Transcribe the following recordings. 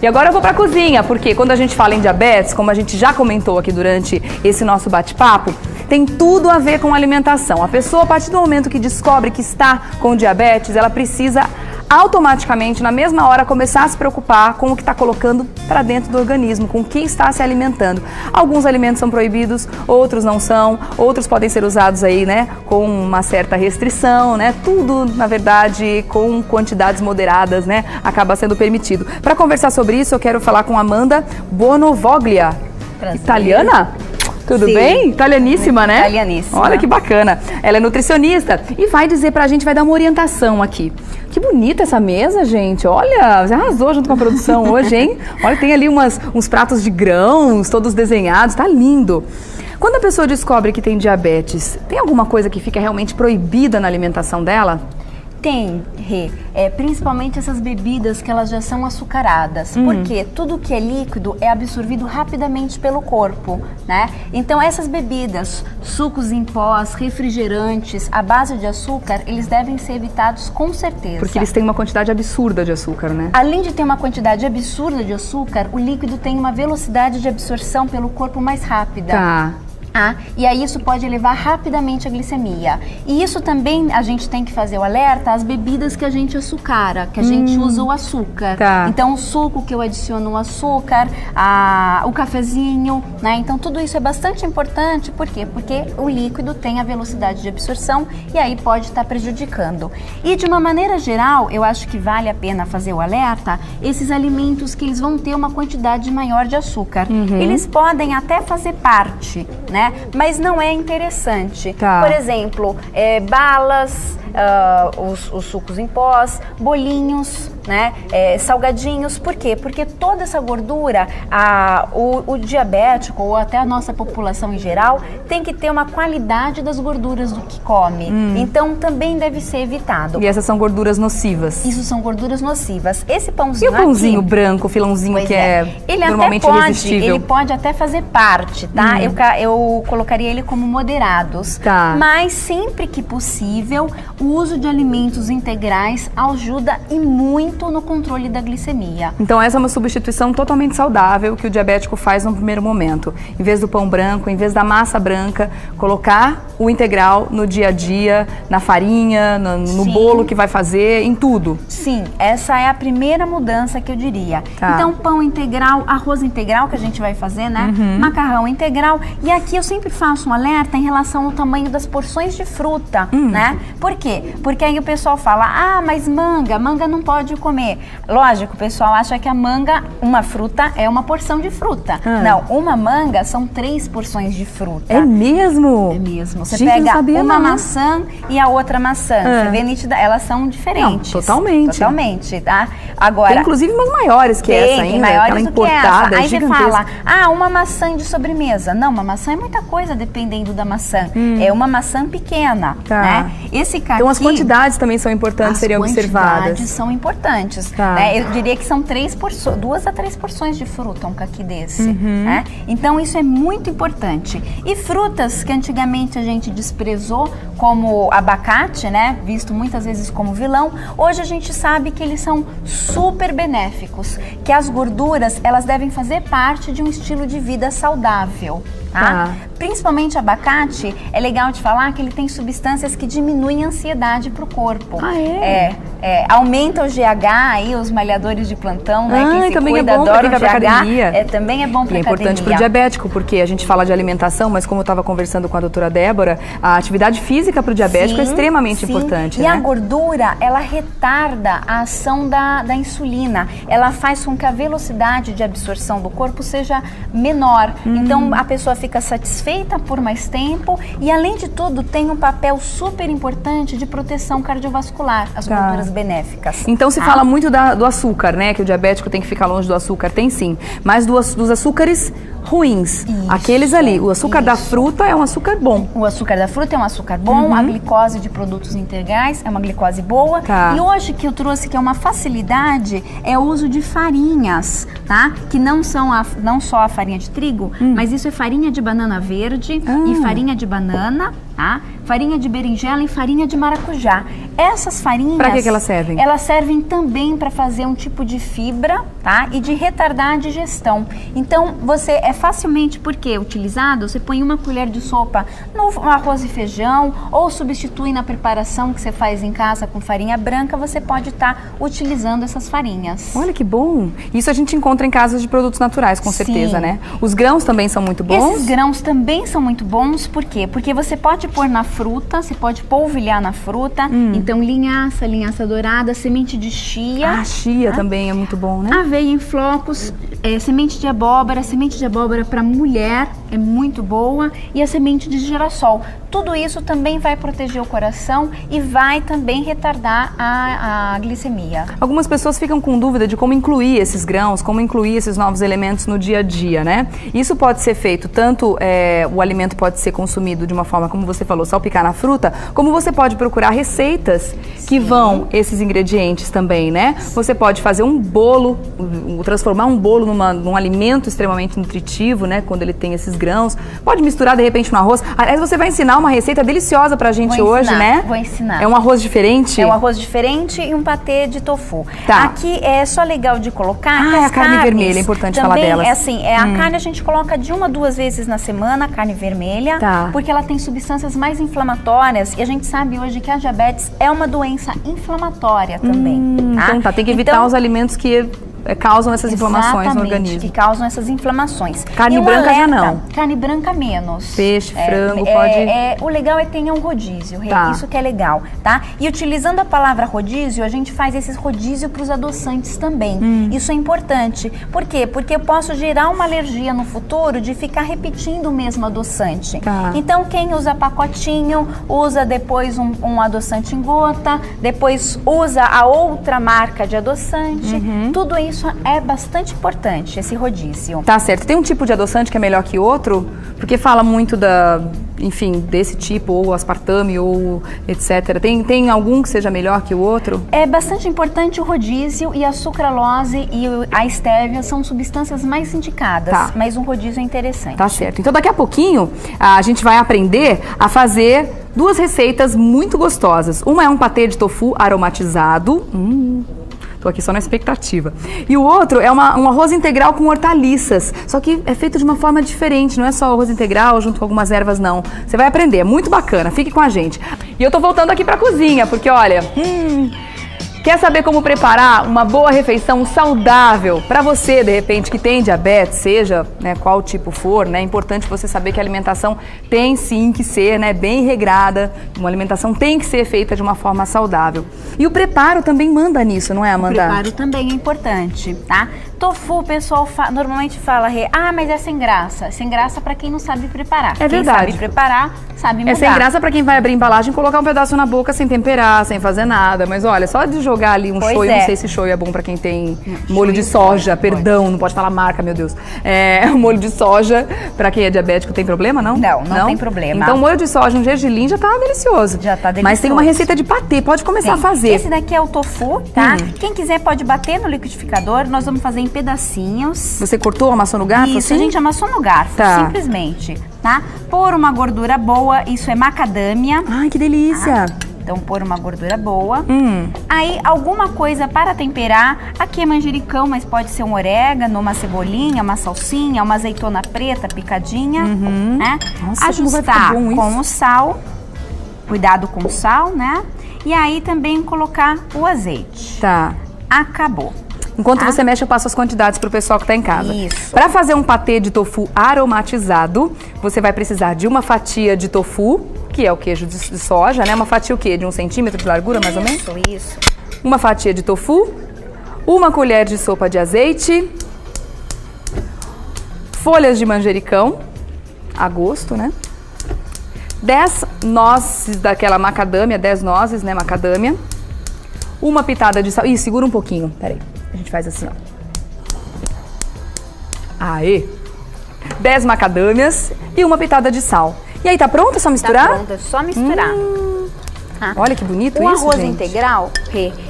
E agora eu vou para a cozinha, porque quando a gente fala em diabetes, como a gente já comentou aqui durante esse nosso bate-papo, tem tudo a ver com alimentação. A pessoa, a partir do momento que descobre que está com diabetes, ela precisa automaticamente, na mesma hora, começar a se preocupar com o que está colocando para dentro do organismo, com o que está se alimentando. Alguns alimentos são proibidos, outros não são, outros podem ser usados aí, né, com uma certa restrição, né, tudo, na verdade, com quantidades moderadas, né, acaba sendo permitido. Para conversar sobre isso, eu quero falar com Amanda Bonovoglia, italiana? Tudo bem? Italianíssima, né? Italianíssima. Olha que bacana. Ela é nutricionista e vai dizer pra gente, vai dar uma orientação aqui. Que bonita essa mesa, gente. Olha, você arrasou junto com a produção hoje, hein? Olha, tem ali uns pratos de grãos, todos desenhados, tá lindo. Quando a pessoa descobre que tem diabetes, tem alguma coisa que fica realmente proibida na alimentação dela? Tem, Rê. Principalmente essas bebidas que elas já são açucaradas. Porque tudo que é líquido é absorvido rapidamente pelo corpo, né? Então essas bebidas, sucos em pós, refrigerantes, à base de açúcar, eles devem ser evitados com certeza. Porque eles têm uma quantidade absurda de açúcar, né? Além de ter uma quantidade absurda de açúcar, o líquido tem uma velocidade de absorção pelo corpo mais rápida. Tá. E aí isso pode elevar rapidamente a glicemia. E isso também a gente tem que fazer o alerta às bebidas que a gente açucara, que a gente usa o açúcar. Tá. Então o suco que eu adiciono o açúcar, o cafezinho, né? Então tudo isso é bastante importante, por quê? Porque o líquido tem a velocidade de absorção e aí pode estar prejudicando. E de uma maneira geral, eu acho que vale a pena fazer o alerta, esses alimentos que eles vão ter uma quantidade maior de açúcar. Eles podem até fazer parte, né? Mas não é interessante. Tá. Por exemplo, balas, os sucos em pós, bolinhos, né? Salgadinhos. Por quê? Porque toda essa gordura, o diabético ou até a nossa população em geral tem que ter uma qualidade das gorduras do que come. Então também deve ser evitado. E essas são gorduras nocivas. Isso são gorduras nocivas. Esse pãozinho e o pãozinho aqui, branco, o filãozinho que ele normalmente até pode, irresistível? ele pode até fazer parte, tá? Eu colocaria ele como moderados. Tá. Mas sempre que possível, o uso de alimentos integrais ajuda e muito no controle da glicemia. Então essa é uma substituição totalmente saudável que o diabético faz no primeiro momento. Em vez do pão branco, em vez da massa branca, colocar o integral no dia a dia, na farinha, no bolo que vai fazer, em tudo. Sim, essa é a primeira mudança que eu diria. Tá. Então pão integral, arroz integral que a gente vai fazer, né? Macarrão integral. E aqui eu sempre faço um alerta em relação ao tamanho das porções de fruta, né? Por quê? Porque aí o pessoal fala, mas manga não pode comer. Lógico, o pessoal acha que a manga, uma fruta, é uma porção de fruta. Não, uma manga são 3 porções de fruta. É mesmo? É mesmo. Você Gente, pega não sabia uma não. maçã e a outra maçã. Você vê nítida, elas são diferentes. Não, totalmente. Totalmente, tá? Agora, tem inclusive umas maiores que essa ainda, maiores aquela do importada, que essa. Aí você gigantesca. fala, uma maçã de sobremesa. Não, uma maçã é muita coisa dependendo da maçã. É uma maçã pequena, Tá. né? Esse caqui, Então as quantidades também são importantes, seriam observadas. As quantidades são importantes. Tá. Né? Eu diria que são 2 a 3 porções de fruta, um caqui desse. Né? Então isso é muito importante. E frutas que antigamente a gente desprezou, como abacate, né? Visto muitas vezes como vilão, hoje a gente sabe que eles são super benéficos, que as gorduras, elas devem fazer parte de um estilo de vida saudável. Tá? Principalmente abacate, é legal de falar que ele tem substâncias que diminuem a ansiedade para o corpo. Aumenta o GH aí, os malhadores de plantão, né? Quem se também cuida, é bom adora pra o GH, academia. também é bom para E é importante para o diabético, porque a gente fala de alimentação, mas como eu estava conversando com a doutora Débora, a atividade física para o diabético é extremamente importante. E a gordura, ela retarda a ação da insulina. Ela faz com que a velocidade de absorção do corpo seja menor. Então a pessoa fica satisfeita por mais tempo e, além de tudo, tem um papel super importante de proteção cardiovascular, as gorduras benéficas. Então se fala muito do açúcar, né? Que o diabético tem que ficar longe do açúcar, tem sim. Mas dos açúcares ruins, aqueles ali. O açúcar da fruta é um açúcar bom. O açúcar da fruta é um açúcar bom, a glicose de produtos integrais é uma glicose boa. E hoje que eu trouxe, que é uma facilidade, é o uso de farinhas, tá? Que não só a farinha de trigo, mas isso é farinha de banana verde e farinha de banana, tá? Farinha de berinjela e farinha de maracujá. essas farinhas... Para que elas servem? Elas servem também para fazer um tipo de fibra, tá? E de retardar a digestão. Então, você é facilmente, porque utilizado, você põe uma colher de sopa no arroz e feijão, ou substitui na preparação que você faz em casa com farinha branca, você pode estar utilizando essas farinhas. Olha que bom! Isso a gente encontra em casas de produtos naturais, com certeza, né? Os grãos também são muito bons? Esses grãos também são muito bons, por quê? Porque você pode pôr na fruta, você pode polvilhar na fruta, então linhaça dourada, semente de chia. Ah, chia também é muito bom, né? Aveia em flocos, semente de abóbora para mulher é muito boa, e a semente de girassol. Tudo isso também vai proteger o coração e vai também retardar a glicemia. Algumas pessoas ficam com dúvida de como incluir esses grãos, como incluir esses novos elementos no dia a dia, né? Isso pode ser feito, tanto o alimento pode ser consumido de uma forma, como você falou, salpicar na fruta, como você pode procurar receitas que vão esses ingredientes também, né? Você pode fazer um bolo, transformar um bolo num alimento extremamente nutritivo, né? Quando ele tem esses grãos. Pode misturar de repente no arroz. Aliás, você vai ensinar uma receita deliciosa pra gente hoje, né? Vou ensinar. É um arroz diferente? É um arroz diferente e um patê de tofu. Tá. Aqui é só legal de colocar que a carne vermelha, é importante falar delas. É assim, a carne a gente coloca de 1 a 2 vezes na semana, a carne vermelha, porque ela tem substâncias mais inflamatórias, e a gente sabe hoje que a diabetes é uma doença inflamatória também. Então tá, tem que evitar os alimentos que causam essas inflamações no organismo. Que causam essas inflamações. Carne branca já não. Carne branca menos. Peixe, frango, pode... O legal é que tenha um rodízio, isso que é legal, tá? E utilizando a palavra rodízio, a gente faz esses rodízio para os adoçantes também. Isso é importante. Por quê? Porque eu posso gerar uma alergia no futuro de ficar repetindo o mesmo adoçante. Então, quem usa pacotinho, usa depois um adoçante em gota, depois usa a outra marca de adoçante. Tudo isso é bastante importante, esse rodízio. Tá certo. Tem um tipo de adoçante que é melhor que outro? Porque fala muito enfim, desse tipo, ou aspartame, ou etc. Tem algum que seja melhor que o outro? É bastante importante o rodízio, e a sucralose e a estévia são substâncias mais indicadas, mas um rodízio é interessante. Tá certo. Então daqui a pouquinho a gente vai aprender a fazer 2 receitas muito gostosas. Uma é um patê de tofu aromatizado. Tô aqui só na expectativa. E o outro é um arroz integral com hortaliças, só que é feito de uma forma diferente, não é só arroz integral junto com algumas ervas, não. Você vai aprender, é muito bacana, fique com a gente. E eu tô voltando aqui pra cozinha, porque olha... Quer saber como preparar uma boa refeição saudável para você, de repente, que tem diabetes, seja qual tipo for, né? É importante você saber que a alimentação tem sim que ser bem regrada, uma alimentação tem que ser feita de uma forma saudável. E o preparo também manda nisso, não é, Amanda? O preparo também é importante, tá? Tofu, o pessoal normalmente fala, mas é sem graça. Sem graça para quem não sabe preparar. É verdade. Quem sabe preparar, sabe mudar. É sem graça para quem vai abrir a embalagem e colocar um pedaço na boca sem temperar, sem fazer nada. Mas olha, só de jogar ali um shoyu, não sei se shoyu é bom para quem tem molho de soja, perdão, não pode falar marca, meu Deus. O molho de soja, para quem é diabético, tem problema, não? Não tem problema. Então, molho de soja, um gergelim já tá delicioso. Já tá delicioso. Mas tem uma receita de patê, pode começar a fazer. Esse daqui é o tofu, tá? Quem quiser pode bater no liquidificador, nós vamos fazer em pedacinhos. Você cortou, amassou no garfo? Isso, a gente amassou no garfo, simplesmente, tá? Pôr uma gordura boa, isso é macadâmia. Ai, que delícia! Então, pôr uma gordura boa. Aí, alguma coisa para temperar. Aqui é manjericão, mas pode ser um orégano, uma cebolinha, uma salsinha, uma azeitona preta picadinha, né? Nossa, ajustar com o sal. Cuidado com o sal, né? E aí, também colocar o azeite. Acabou. Enquanto você mexe, eu passo as quantidades para o pessoal que está em casa. Isso. Para fazer um patê de tofu aromatizado, você vai precisar de uma fatia de tofu, que é o queijo de soja, né? Uma fatia o quê? De 1 centímetro de largura, mais ou menos? Isso. Uma fatia de tofu, uma colher de sopa de azeite, folhas de manjericão, a gosto, né? 10 nozes daquela macadâmia, 10 nozes, né, macadâmia. Uma pitada de sal. Ih, segura um pouquinho, peraí. A gente faz assim, ó. Aê! 10 macadâmias e uma pitada de sal. E aí, tá pronto? É só misturar? Tá pronto, é só misturar. Olha que bonito o isso, arroz gente. integral,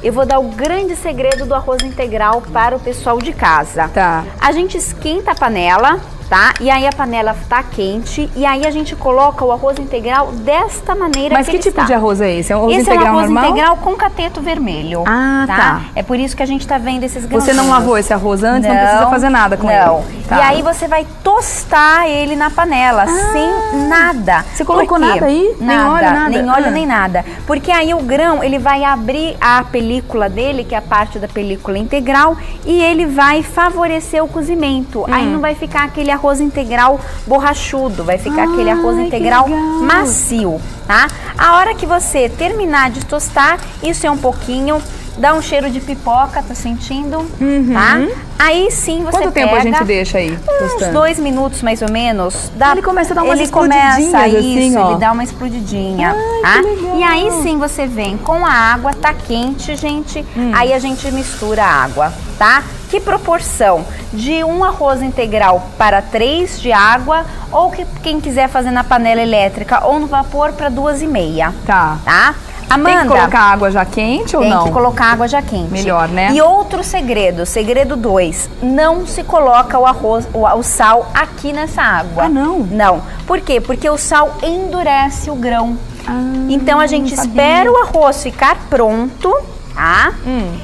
eu vou dar o grande segredo do arroz integral para o pessoal de casa. Tá. A gente esquenta a panela, tá? E aí a panela tá quente e aí a gente coloca o arroz integral desta maneira. Mas que tipo de arroz é esse? É um arroz esse integral é um arroz normal? integral com cateto vermelho. Ah, tá. É por isso que a gente tá vendo esses grãos. Você não lavou esse arroz antes? Não precisa fazer nada com ele? Não. Tá. E aí você vai tostar ele na panela, sem nada. Você colocou nada aí? Nada, Nem óleo, nada? Nem óleo, nem nada. Porque aí o grão, ele vai abrir a película dele, que é a parte da película integral, e ele vai favorecer o cozimento. Aí não vai ficar aquele arroz integral borrachudo, vai ficar aquele arroz integral macio, tá? A hora que você terminar de tostar, isso é um pouquinho, dá um cheiro de pipoca, tá sentindo? Tá? Aí sim você Quanto tempo a gente deixa aí? Uns 2 minutos mais ou menos. Ele começa a dar umas Ele explodidinhas começa assim, ó. ele dá uma explodidinha. Ai, tá? que legal. E aí sim você vem com a água, tá quente, gente. Aí a gente mistura a água, tá? Que proporção? De um arroz integral para 3 de água, ou que quem quiser fazer na panela elétrica ou no vapor para 2,5. Tá. Tá? Amanda, tem que colocar água já quente ou não? Tem que colocar água já quente. Melhor, né? E outro segredo, segredo 2, não se coloca o arroz, o sal aqui nessa água. Ah, não? Não. Por quê? Porque o sal endurece o grão. Então a gente não sabia. espera o arroz ficar pronto, tá?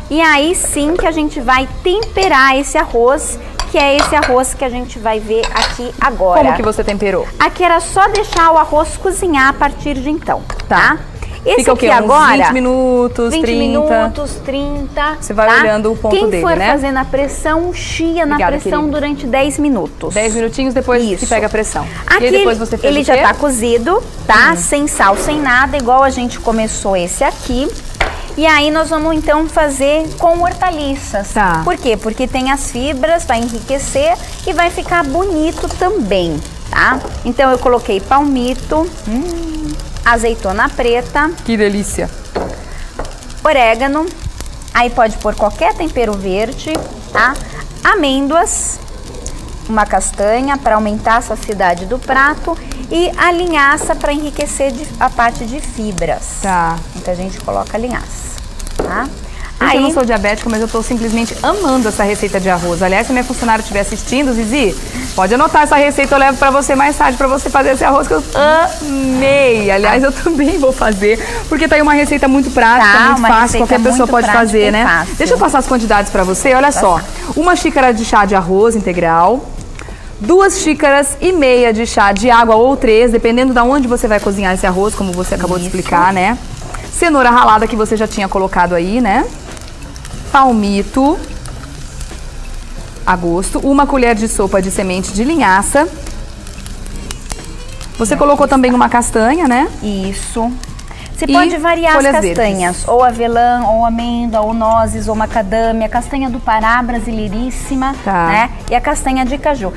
E aí sim que a gente vai temperar esse arroz, que é esse arroz que a gente vai ver aqui agora. Como que você temperou? Aqui era só deixar o arroz cozinhar a partir de então, tá? Esse Fica o quê? aqui agora, uns 20 minutos, 20 30? minutos, 30. Você vai olhando o ponto Quem dele, for né? fazer na pressão, chia na Obrigada, pressão querida. durante 10 minutos. 10 minutinhos depois que Isso. pega a pressão. Aqui e aí depois você fez ele o já quê? tá cozido, tá? Sem sal, sem nada, igual a gente começou esse aqui. E aí nós vamos então fazer com hortaliças. Tá. Por quê? Porque tem as fibras, vai enriquecer e vai ficar bonito também, tá? Então eu coloquei palmito, azeitona preta, Que delícia. orégano, aí pode pôr qualquer tempero verde, tá? Amêndoas, uma castanha para aumentar a saciedade do prato e a linhaça para enriquecer a parte de fibras. Tá. Então a gente coloca a linhaça, tá? Gente, eu não sou diabética, mas eu tô simplesmente amando essa receita de arroz. Aliás, se a minha funcionária estiver assistindo, Zizi, pode anotar essa receita, eu levo pra você mais tarde pra você fazer esse arroz que eu amei. Aliás, eu também vou fazer, porque tá aí uma receita muito prática, muito uma fácil, receita qualquer pessoa muito pode prática fazer, e né? fácil. Deixa eu passar as quantidades pra você, olha só. 1 xícara de chá de arroz integral, 2 xícaras e meia de chá de água ou 3, dependendo de onde você vai cozinhar esse arroz, como você acabou de explicar, né? Cenoura ralada que você já tinha colocado aí, né? Palmito a gosto, 1 colher de sopa de semente de linhaça. Você colocou também uma castanha, né? Isso. Você E pode variar as folhas castanhas, verdes. ou avelã, ou amêndoa, ou nozes, ou macadâmia, castanha do Pará, brasileiríssima, Tá. né? E a castanha de caju.